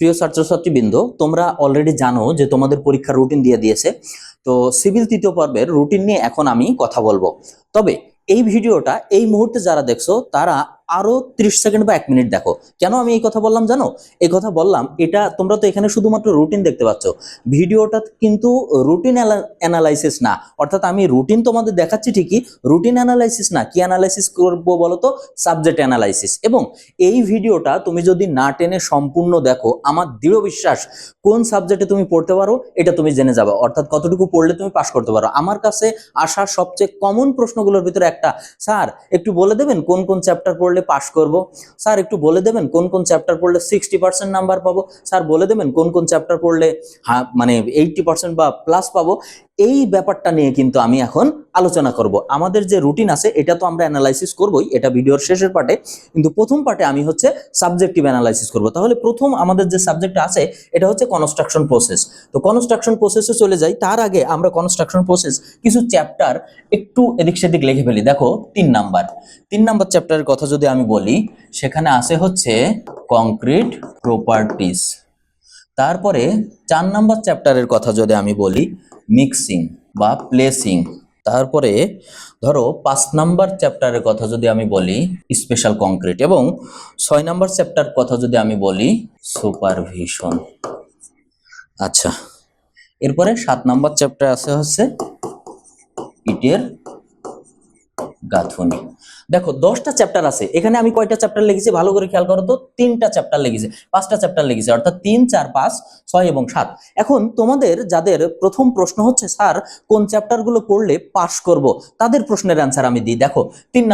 প্রিয় ছাত্রছাত্রীবৃন্দ, তোমরা অলরেডি জানো যে তোমাদের পরীক্ষার রুটিন দিয়ে দিয়েছে। তো সিভিল তৃতীয় পর্বের রুটিন নিয়ে এখন আমি কথা বলবো। তবে এই ভিডিওটা এই মুহূর্তে যারা দেখছো তারা আরো 30 সেকেন্ড বা 1 মিনিট দেখো। কেন আমি এই কথা বললাম জানো? এই কথা বললাম, এটা তোমরা তো এখানে শুধুমাত্র রুটিন দেখতে পাচ্ছ, ভিডিওটা কিন্তু রুটিন অ্যানালাইসিস না। অর্থাৎ আমি রুটিন তোমাদের দেখাচ্ছি ঠিকই, রুটিন অ্যানালাইসিস না। কি অ্যানালাইসিস করবো বলো তো? Subject analysis. এবং এই ভিডিওটা তুমি যদি না টেনে সম্পূর্ণ দেখো, আমার দৃঢ় বিশ্বাস কোন সাবজেক্টে তুমি পড়তে পারো এটা তুমি জেনে যাবে। অর্থাৎ কতটুকু পড়লে তুমি পাস করতে পারো। আমার কাছে আসা সবচেয়ে কমন প্রশ্নগুলোর ভিতরে একটা, স্যার একটু বলে দেবেন কোন কোন চ্যাপ্টার পড়লে পাস করব, স্যার একটু বলে দেবেন কোন কোন চ্যাপ্টার পড়লে 60% নাম্বার পাবো, স্যার বলে দেবেন কোন কোন চ্যাপ্টার পড়লে মানে 80% বা প্লাস পাবো। এই ব্যাপারটা নিয়ে কিন্তু আমি এখন আলোচনা করব। আমাদের যে রুটিন আছে এটা তো আমরা অ্যানালাইসিস করবই, এটা ভিডিওর শেষের পার্টে, কিন্তু প্রথম পার্টে আমি হচ্ছে সাবজেক্টিভ অ্যানালাইসিস করব। তাহলে প্রথম আমাদের যে সাবজেক্ট আছে এটা হচ্ছে কনস্ট্রাকশন প্রসেস। তো কনস্ট্রাকশন প্রসেসে চলে যাই, তার আগে আমরা কনস্ট্রাকশন প্রসেস কিছু চ্যাপ্টার একটু এদিক সেদিক লিখে ফেলি। দেখো 3 নাম্বার চ্যাপ্টারের কথা যদি আমি বলি, সেখানে আছে হচ্ছে কংক্রিট প্রপার্টিজ। তারপরে 4 নাম্বার চ্যাপ্টারের কথা যদি আমি বলি, মিক্সিং বা প্লেসিং। তারপরে ধরো 5 নাম্বার চ্যাপ্টারের কথা যদি আমি বলি, স্পেশাল কংক্রিট। এবং 6 নাম্বার চ্যাপ্টার কথা যদি আমি বলি, সুপারভিশন। আচ্ছা, এরপরে 7 নাম্বার চ্যাপ্টার আছে হচ্ছে ইটের গাঁথুনি। দেখো 10টা চ্যাপ্টার আছে এখানে। আমি কয়টা চ্যাপ্টার লিখেছি ভালো করে খেয়াল করো তো? 3টা চ্যাপ্টার লিখেছি, 5টা চ্যাপ্টার লিখেছি, অর্থাৎ 3, 4, 5, 6 এবং 7। এখন তোমাদের যাদের প্রথম প্রশ্ন হচ্ছে স্যার কোন চ্যাপ্টারগুলো পড়লে পাস করব, তাদের প্রশ্নের অ্যান্সার আমি দিই। দেখো 3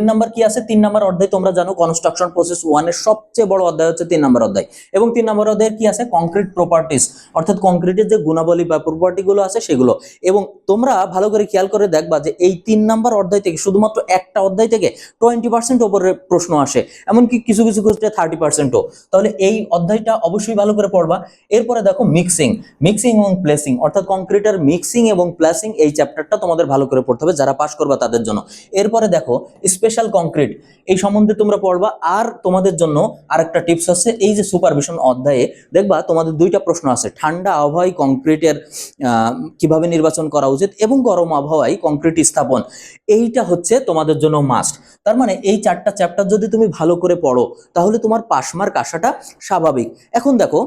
নাম্বার কি আছে? 3 নাম্বার অধ্যায় তোমরা জানো কনস্ট্রাকশন প্রসেস 1 এর সবচেয়ে বড় অধ্যায় হচ্ছে 3 নাম্বার অধ্যায়। এবং 3 নাম্বার অধ্যায়ের কি আছে? কংক্রিট প্রপার্টিজ, অর্থাৎ কংক্রিটের যে গুণাবলী বা প্রপার্টি গুলো আছে সেগুলো। এবং তোমরা ভালো করে খেয়াল করে দেখবা যে এই 3 নাম্বার অধ্যায় থেকে শুধুমাত্র একটা অধ্যায় থেকে 20% উপরে প্রশ্ন আসে, এমনকি কিছু কিছু ক্ষেত্রে 30%ও। তাহলে এই অধ্যায়টা অবশ্যই ভালো করে পড়বা। এরপরে দেখো মিক্সিং এবং প্লেসিং, অর্থাৎ কংক্রিটের মিক্সিং এবং প্লেসিং, এই চ্যাপ্টারটা তোমাদের ভালো করে পড়তে হবে যারা পাস করবা তাদের জন্য। এরপরে দেখো স্পেশাল কংক্রিট, এই সম্বন্ধে তোমরা পড়বা। আর তোমাদের জন্য আরেকটা টিপস আছে, এই যে সুপারভিশন অধ্যায়ে দেখবা তোমাদের 2টা প্রশ্ন আছে। ঠান্ডা আবহাওয়ায় কংক্রিটের কিভাবে নির্বাচন করা উচিত এবং গরম আবহাওয়ায় কংক্রিট স্থাপন, এইটা হচ্ছে তোমাদের জন্য মাস্ট। তার মানে এই 4টা চ্যাপ্টার যদি তুমি ভালো করে পড়ো তাহলে তোমার পাস মার্ক আসাটা স্বাভাবিক। এখন দেখো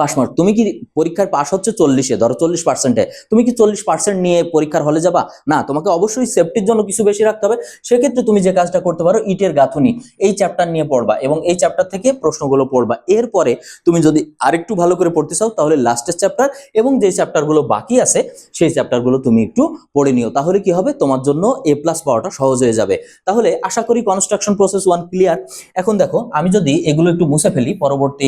পাস মার্ক, তুমি কি পরীক্ষার পাস হচ্ছে 40-এ, ধরো 40%-এ, তুমি কি 40% নিয়ে পরীক্ষার হলে যাবা? না, তোমাকে অবশ্যই সেফটির জন্য কিছু বেশি রাখতে হবে। সেক্ষেত্রে তুমি যে কাজটা করতে পারো, ইটের গাঁথুনি এই চ্যাপ্টার নিয়ে পড়বা এবং এই চ্যাপ্টার থেকে প্রশ্নগুলো পড়বা। এরপরে তুমি যদি আরেকটু ভালো করে পড়তে চাও তাহলে লাস্টের চ্যাপ্টার এবং যে চ্যাপ্টারগুলো বাকি আছে সেই চ্যাপ্টারগুলো তুমি একটু পড়ে নিও। তাহলে কি হবে, তোমার জন্য A+ পাওয়াটা সহজ হয়ে যাবে। তাহলে আশা করি কনস্ট্রাকশন প্রসেস 1 ক্লিয়ার। এখন দেখো আমি যদি এগুলো একটু মুছে ফেলি পরবর্তী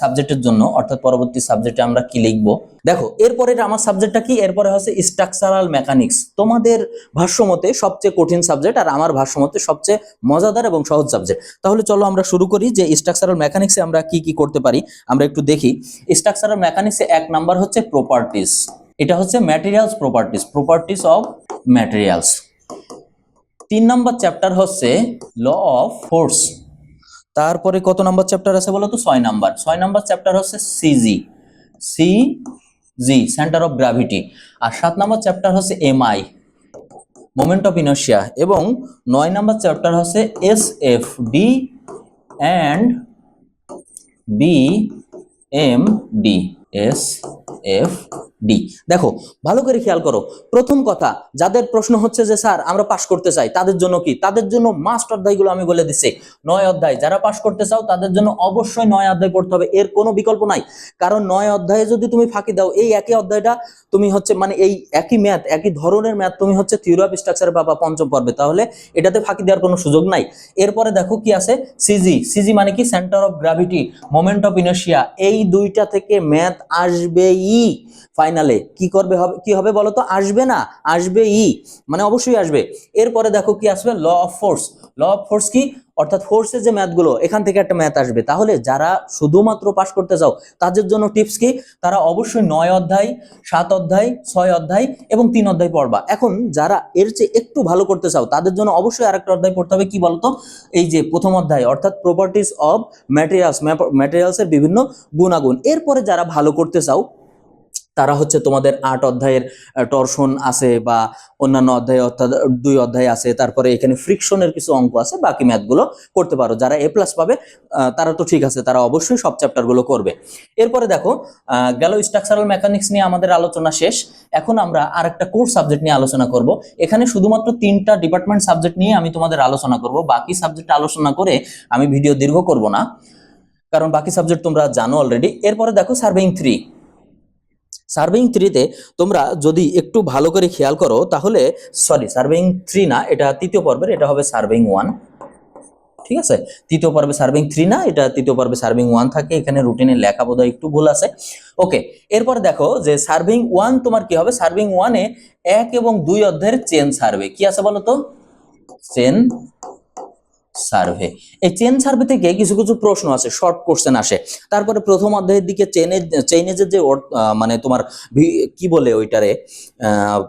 সাবজেক্টের জন্য, অর্থাৎ পরবর্তী সাবজেক্টে আমরা কি লিখব। দেখো এরপরে আমার সাবজেক্টটা কি? এরপরে হচ্ছে স্ট্রাকচারাল মেকানিক্স। তোমাদের ভাষ্যমতে সবচেয়ে কঠিন সাবজেক্ট, আর আমার ভাষ্যমতে সবচেয়ে মজাদার এবং সহজ সাবজেক্ট। তাহলে চলো আমরা শুরু করি যে স্ট্রাকচারাল মেকানিক্সে আমরা কি কি করতে পারি আমরা একটু দেখি। স্ট্রাকচারাল মেকানিক্সে 1 নাম্বার হচ্ছে প্রপার্টিজ। এটা হচ্ছে materials properties of materials. 3 number chapter হচ্ছে ল অফ ফোর্স। তারপরে কত নাম্বার চ্যাপ্টার আছে বলো তো? 6 নাম্বার চ্যাপ্টার হচ্ছে সিজি, সেন্টার অফ গ্র্যাভিটি। আর 7 নাম্বার চ্যাপ্টার হচ্ছে এমআই, মোমেন্ট অফ ইনার্শিয়া। এবং 9 নাম্বার চ্যাপ্টার হচ্ছে এসএফডি অ্যান্ড বিএমডি, এসএফডি। দেখো ভালো করে খেয়াল করো, প্রথম কথা যাদের প্রশ্ন হচ্ছে যে স্যার আমরা পাস করতে চাই তাদের জন্য কি? তাদের জন্য মাস্ট অধ্যায়গুলো আমি বলে দিচ্ছি, 9 অধ্যায়। যারা পাস করতে চাও তাদের জন্য অবশ্যই 9 অধ্যায় পড়তে হবে, এর কোনো বিকল্প নাই। কারণ 9 অধ্যায়ে যদি তুমি ফাঁকি দাও, এই একই অধ্যায়টা তুমি হচ্ছে মানে এই একই ম্যাথ, একই ধরনের ম্যাথ তুমি হচ্ছে থিওরি অফ স্ট্রাকচার পাবা 5ম পর্বে, তাহলে এটাতে ফাঁকি দেওয়ার কোনো সুযোগ নাই। এরপরে দেখো কি আছে, সিজি মানে কি? Centre of gravity, moment of inertia. এই 2টা থেকে ম্যাথ আসবেই ফাইনালে। কি হবে বলো তো? আসবে না, আসবেই, মানে অবশ্যই আসবে। এরপরে দেখো কি আসবে, ল অফ ফোর্স কি? অর্থাৎ ফোর্সের যে ম্যাথগুলো এখান থেকে একটা ম্যাথ আসবে। তাহলে যারা শুধুমাত্র পাস করতে চাও তাদের জন্য টিপস কি, তারা অবশ্যই 9 অধ্যায়, 7 অধ্যায়, 6 অধ্যায় এবং 3 অধ্যায় পড়বা। এখন যারা এর চেয়ে একটু ভালো করতে চাও তাদের জন্য অবশ্যই আরেকটা অধ্যায় পড়তে হবে, কি বলতো, এই যে প্রথম অধ্যায় অর্থাৎ প্রপার্টিজ অফ ম্যাটেরিয়ালস, ম্যাটেরিয়ালসের বিভিন্ন গুণাগুণ। এরপরে যারা ভালো করতে চাও তারা হচ্ছে তোমাদের 8 অধ্যায়ের টরশন আছে বা অন্যান্য অধ্যায় অর্থাৎ 2 অধ্যায় আছে, তারপরে এখানে ফ্রিকশনের কিছু অঙ্ক আছে, বাকি ম্যাথগুলো করতে পারো। যারা A+ পাবে তারা তো ঠিক আছে, তারা অবশ্যই সব চ্যাপ্টারগুলো করবে। এরপরে দেখো গেল স্ট্রাকচারাল মেকানিক্স নিয়ে আমাদের আলোচনা শেষ। এখন আমরা আরেকটা কোর সাবজেক্ট নিয়ে আলোচনা করব। এখানে শুধুমাত্র 3টা ডিপার্টমেন্ট সাবজেক্ট নিয়ে আমি তোমাদের আলোচনা করব, বাকি সাবজেক্ট আলোচনা করে আমি ভিডিও দীর্ঘ করব না, কারণ বাকি সাবজেক্ট তোমরা জানো অলরেডি। এরপরে দেখো সার্ভেইং 3। সার্ভেইং 3তে তোমরা যদি একটু ভালো করে খেয়াল করো তাহলে, সরি সার্ভেইং 3 না, এটা তৃতীয় পর্বের, এটা হবে সার্ভেইং 1, ঠিক আছে। তৃতীয় পর্বে সার্ভেইং 3 না, এটা তৃতীয় পর্বে সার্ভেইং 1 থাকে। এখানে রুটিনে লেখা বোধহয় একটু ভুল আছে। ওকে, এরপর দেখো যে সার্ভেইং 1 তোমার কি হবে, সার্ভেইং 1-এ 1 এবং 2 অধ্যায়ের চেন সার্ভে কি আছে বলো তো, চেন সার্ভে। এই চেন সার্ভে থেকে কিছু কিছু প্রশ্ন আছে, শর্ট কোশ্চেন আসে। তারপরে প্রথম অধ্যায়ের দিকে চেইনের যে মানে তোমার কি বলে ওইটারে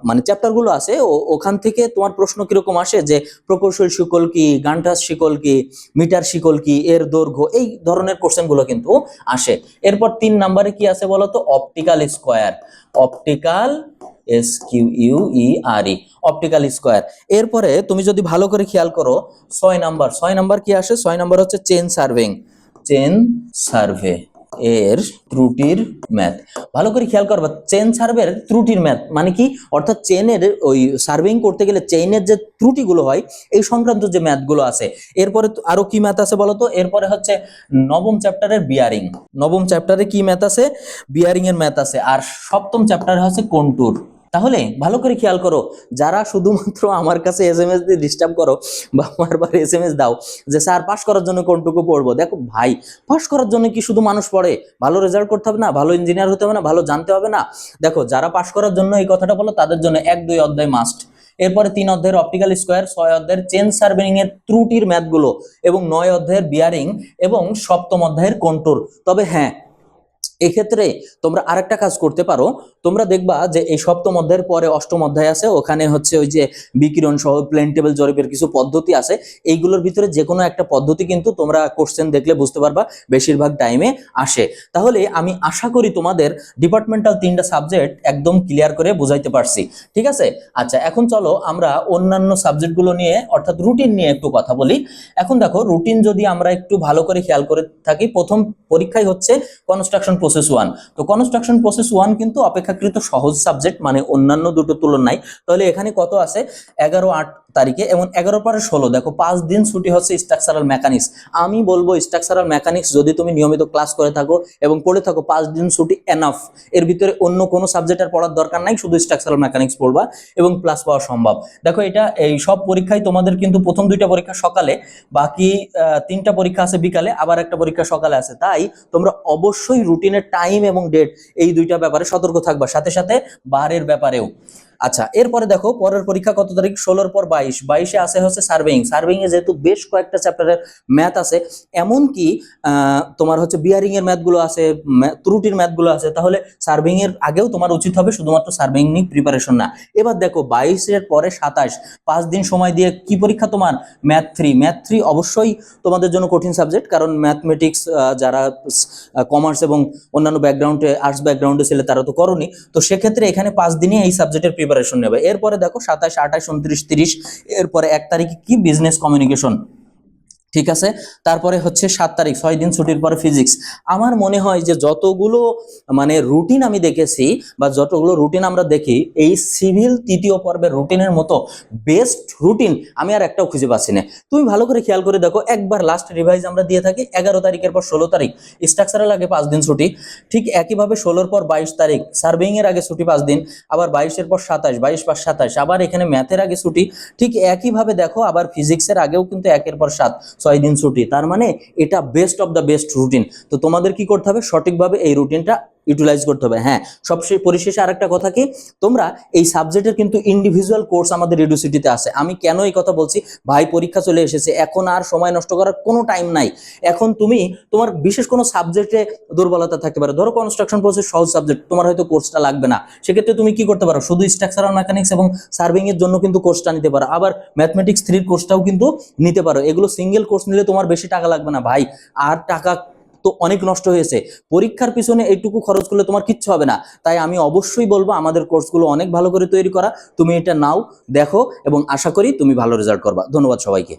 মানে চ্যাপ্টারগুলো আছে, ওখান থেকে তোমার প্রশ্ন কিরকম আসে যে প্রকৌশল শিকল কি, গান্টাস শিকল কি, মিটার শিকল কি, এর দৈর্ঘ্য, এই ধরনের কোশ্চেনগুলো কিন্তু আসে। এরপর 3 নম্বরে কি আছে বলো তো, optical square, optical SQUERE, optical square. এরপরে তুমি যদি ভালো করে খেয়াল করো 6 নাম্বার কি আসে, 6 নাম্বার হচ্ছে চেন সার্ভেইং, চেন সার্ভে এর ত্রুটির ম্যাথ। ভালো করে খেয়াল করবা, চেন সার্ভের ত্রুটির ম্যাথ মানে কি, অর্থাৎ চেনের ওই সার্ভেইং করতে গেলে চেইনের যে ত্রুটিগুলো হয় এই সংক্রান্ত যে ম্যাথগুলো আছে। এরপরে আরো কি ম্যাথ আছে বলো তো, এরপরে হচ্ছে নবম চ্যাপ্টারের বিয়ারিং, নবম চ্যাপ্টারে কি ম্যাথ আছে, বিয়ারিং এর ম্যাথ আছে। আর সপ্তম চ্যাপ্টারে হচ্ছে কন্টুর। তাহলে ভালো করে খেয়াল করো, যারা শুধুমাত্র আমার কাছে SMS দিয়ে ডিস্টার্ব করো বা বারবার SMS দাও যে স্যার পাস করার জন্য কোনটুকু পড়বো, দেখো ভাই, পাস করার জন্য কি শুধু মানুষ পড়ে? ভালো রেজাল্ট করতে হবে না, ভালো ইঞ্জিনিয়ার হতে হবে না, ভালো জানতে হবে না? দেখো, যারা পাস করার জন্য এই কথাটা বলো তাদের জন্য 1-2 অধ্যায় মাস্ট। এরপরে 3 অধ্যায়ের অপটিক্যাল স্কয়ার, 6 অধ্যায়ের চেন সার্ভেইং এর ত্রুটির ম্যাথগুলো এবং 9 অধ্যায়ের বিয়ারিং এবং সপ্তম অধ্যায়ের কন্ট্রোল। তবে হ্যাঁ, এক্ষেত্রে তোমরা আরেকটা কাজ করতে পারো, তোমরা দেখবা যে এই সপ্তম অধ্যায়ের পরে অষ্টম অধ্যায় আছে, ওখানে হচ্ছে ওই যে বিকিরণ সহ প্লেন টেবিল জরিপের কিছু পদ্ধতি আছে, এইগুলোর ভিতরে যে কোনো একটা পদ্ধতি কিন্তু তোমরা কোশ্চেন দেখলে বুঝতে পারবা, বেশিরভাগ টাইমে আসে। তাহলে আমি আশা করি তোমাদের ডিপার্টমেন্টাল 3টা সাবজেক্ট একদম ক্লিয়ার করে বুঝাইতে পারছি, ঠিক আছে। আচ্ছা, এখন চলো আমরা অন্যান্য সাবজেক্টগুলো নিয়ে অর্থাৎ রুটিন নিয়ে একটু কথা বলি। এখন দেখো, রুটিন যদি আমরা একটু ভালো করে খেয়াল করে থাকি, প্রথম পরীক্ষায় হচ্ছে কনস্ট্রাকশন প্রসেস 1। তো কনস্ট্রাকশন প্রসেস 1 কিন্তু অপেক্ষাকৃত সহজ সাবজেক্ট, মানে অন্যান্য দুটো তুলনায়। তাহলে এখানে কত আছে, 11/8 তারিখে এবং 11/16, দেখো 5 দিন ছুটি হচ্ছে স্ট্রাকচারাল মেকানিক্স। আমি বলবো স্ট্রাকচারাল মেকানিক্স যদি তুমি নিয়মিত ক্লাস করে থাকো এবং পড়ে থাকো, 5 দিন ছুটি এনাফ। এর ভিতরে অন্য কোনো সাবজেক্টের পড়ার দরকার নাই, শুধু স্ট্রাকচারাল মেকানিক্স পড়বা এবং প্লাস পাওয়া সম্ভব। দেখো, এটা এই সব পরীক্ষায় তোমাদের কিন্তু প্রথম 2টা পরীক্ষা সকালে, বাকি 3টা পরীক্ষা আছে বিকালে, আবার একটা পরীক্ষা সকালে আছে। তাই তোমরা অবশ্যই রুটিনের টাইম এবং ডেট এই 2টা ব্যাপারে সতর্ক থাকবা, সাথে সাথে বারের ব্যাপারেও। আচ্ছা, এরপরে দেখো পরের পরীক্ষা কত তারিখ, 16-র পর 22-এ আছে হচ্ছে সার্ভেইং এ যেহেতু বেশ কয়েকটা চ্যাপ্টারের ম্যাথ আছে, এমনকি তোমার হচ্ছে বিয়ারিং এর ম্যাথগুলো আছে, ত্রুটির ম্যাথগুলো আছে, তাহলে সার্ভেইং এর আগেও তোমার উচিত হবে শুধুমাত্র সার্ভেইং নিয়ে প্রিপারেশন না। এবার দেখো 22-এর পরে 27, 5 দিন সময় দিয়ে কি পরীক্ষা তোমার, ম্যাথ 3 অবশ্যই তোমাদের জন্য কঠিন সাবজেক্ট, কারণ ম্যাথমেটিক্স যারা কমার্স এবং অন্যান্য ব্যাকগ্রাউন্ডে, আর্টস ব্যাকগ্রাউন্ডে ছেলে তারা তো করনি, তো সেক্ষেত্রে এখানে 5 দিনে এই সাবজেক্টের প্রিপারেশন নেবে। এরপরে দেখো 27, 28, 29, 30, এরপরে 1 তারিখে কি, বিজনেস কমিউনিকেশন, ঠিক আছে। তারপরে হচ্ছে 7 তারিখ, 6 দিন ছুটির পরে ফিজিক্স। আমার মনে হয় যে যতগুলো মানে রুটিন আমি দেখেছি বা যতগুলো রুটিন আমরা দেখি, এই সিভিল 3য় পর্বের রুটিনের মতো বেস্ট রুটিন আমি আর একটাও খুঁজে পাচ্ছি না। তুমি ভালো করে খেয়াল করে দেখো, একবার লাস্ট রিভাইজ আমরা দিয়ে থাকি 11 তারিখের পর 16 তারিখ, স্ট্রাকচারের আগে 5 দিন ছুটি, ঠিক একইভাবে 16-র পর 22 তারিখ, সার্ভেইং এর আগে ছুটি 5 দিন, আবার 22-এর পর 27, 22 পাস 27, আবার এখানে ম্যাথের আগে ছুটি, ঠিক একইভাবে দেখো আবার ফিজিক্সের আগেও কিন্তু 1-এর পর 7, 6 দিন ছুটি। তার মানে এটা best of the best routine. তো তোমাদের কি করতে হবে, সঠিকভাবে এই রুটিনটা ইউটিলাইজ করতে হবে। হ্যাঁ, সবশেষে পরিশেষে আরেকটা কথা কি, তোমরা এই সাবজেক্টের কিন্তু ইন্ডিভিজুয়াল কোর্স আমাদের ইউনিভার্সিটিতে আছে। আমি কেন এই কথা বলছি, ভাই পরীক্ষা চলে এসেছে, এখন আর সময় নষ্ট করার কোনো টাইম নাই। এখন তুমি তোমার বিশেষ কোনো সাবজেক্টে দুর্বলতা থাকতে পারে, ধরো কনস্ট্রাকশন প্রসেস সহজ সাবজেক্ট, তোমার হয়তো কোর্সটা লাগবে না, সেক্ষেত্রে তুমি কি করতে পারো, শুধু স্ট্রাকচারাল মেকানিক্স এবং সার্ভিং এর জন্য কিন্তু কোর্সটা নিতে পারো। আবার ম্যাথমেটিক্স 3 কোর্সটাও কিন্তু নিতে পারো। এগুলো সিঙ্গেল কোর্স নিলে তোমার বেশি টাকা লাগবে না ভাই, আর টাকা তো অনেক নষ্ট হয়েছে পরীক্ষার পিছনে, এইটুকু খরচ করলে তোমার কিচ্ছু হবে না। তাই আমি অবশ্যই বলবো আমাদের কোর্সগুলো অনেক ভালো করে তৈরি করা, তুমি এটা নাও, দেখো, এবং আশা করি তুমি ভালো রেজাল্ট করবা। ধন্যবাদ সবাইকে।